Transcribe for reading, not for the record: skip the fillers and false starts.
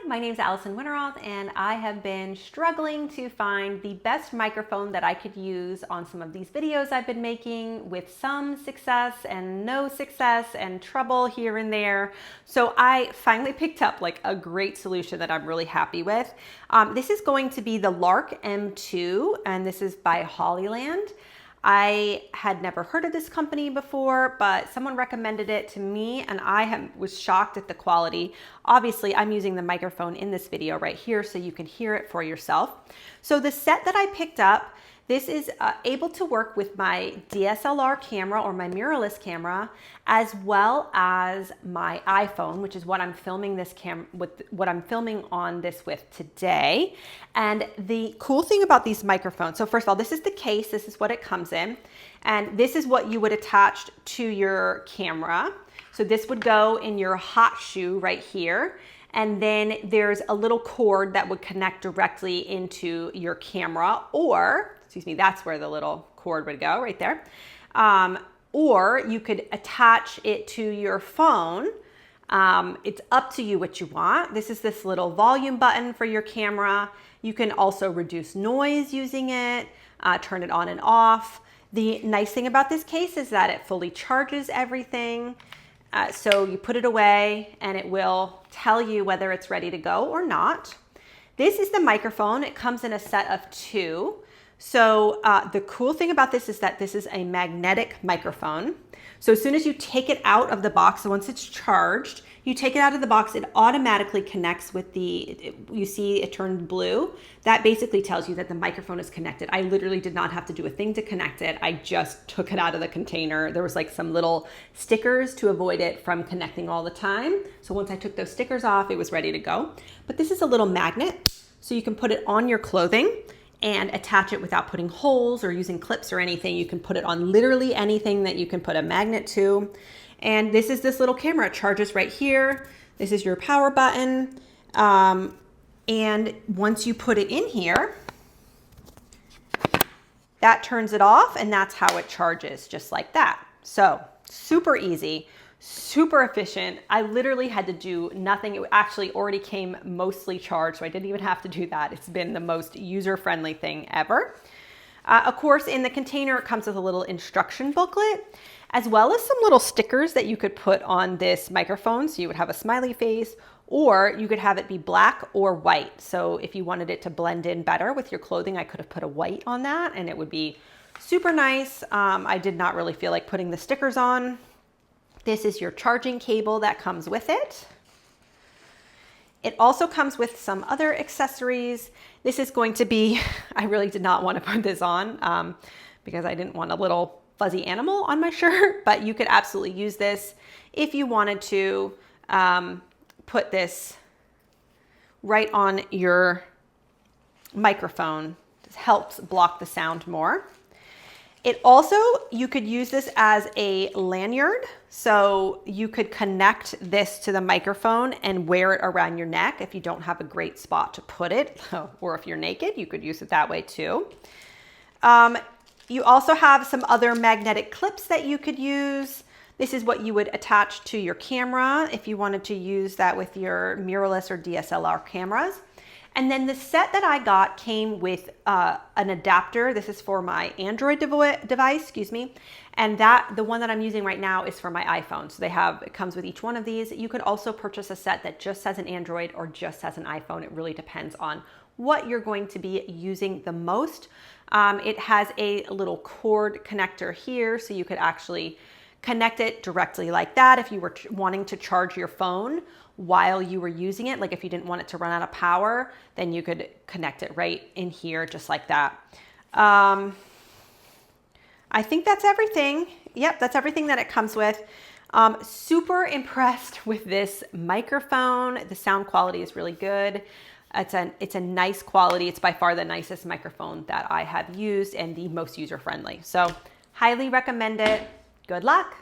my name is Allison Winteroth, and I have been struggling to find the best microphone that I could use on some of these videos I've been making, with some success and no success and trouble here and there. So I finally picked up like a great solution that I'm really happy with. This is going to be the Lark M2, and this is by Hollyland. I had never heard of this company before, but someone recommended it to me and I was shocked at the quality. Obviously, I'm using the microphone in this video right here so you can hear it for yourself. So the set that I picked up, this is able to work with my DSLR camera or my mirrorless camera, as well as my iPhone, which is what I'm filming on this with today. And the cool thing about these microphones, so first of all, this is the case, this is what it comes in, and this is what you would attach to your camera. So this would go in your hot shoe right here. And then there's a little cord that would connect directly into your camera, or, excuse me, that's where the little cord would go, right there. Or you could attach it to your phone. It's up to you what you want. This is this little volume button for your camera. You can also reduce noise using it, turn it on and off. The nice thing about this case is that it fully charges everything. So you put it away and it will tell you whether it's ready to go or not. This is the microphone. It comes in a set of two. So the cool thing about this is that this is a magnetic microphone. So as soon as you take it out of the box, so once it's charged, you take it out of the box, it automatically connects with you see it turned blue. That basically tells you that the microphone is connected. I literally did not have to do a thing to connect it. I just took it out of the container. There was like some little stickers to avoid it from connecting all the time. So once I took those stickers off, it was ready to go. But this is a little magnet, so you can put it on your clothing and attach it without putting holes or using clips or anything. You can put it on literally anything that you can put a magnet to. And this is this little camera. It charges right here. This is your power button. And once you put it in here, that turns it off, and that's how it charges, just like that. So super easy, super efficient. I literally had to do nothing. It actually already came mostly charged, so I didn't even have to do that. It's been the most user-friendly thing ever. Of course, in the container, it comes with a little instruction booklet, as well as some little stickers that you could put on this microphone. So you would have a smiley face, or you could have it be black or white. So if you wanted it to blend in better with your clothing, I could have put a white on that and it would be super nice. I did not really feel like putting the stickers on. This is your charging cable that comes with it. It also comes with some other accessories. This is going to be, I really did not want to put this on because I didn't want a little fuzzy animal on my shirt, but you could absolutely use this if you wanted to put this right on your microphone. This helps block the sound more. It also, you could use this as a lanyard. So you could connect this to the microphone and wear it around your neck if you don't have a great spot to put it, or if you're naked, you could use it that way too. You also have some other magnetic clips that you could use. This is what you would attach to your camera if you wanted to use that with your mirrorless or DSLR cameras. And then the set that I got came with an adapter. This is for my Android device, excuse me. And the one that I'm using right now is for my iPhone. So it comes with each one of these. You could also purchase a set that just has an Android or just has an iPhone. It really depends on what you're going to be using the most. It has a little cord connector here, so you could actually connect it directly like that if you were wanting to charge your phone while you were using it. Like if you didn't want it to run out of power, then you could connect it right in here just like that. I think that's everything. Yep, that's everything that it comes with. Super impressed with this microphone. The sound quality is really good. It's a nice quality. It's by far the nicest microphone that I have used and the most user-friendly. So highly recommend it. Good luck.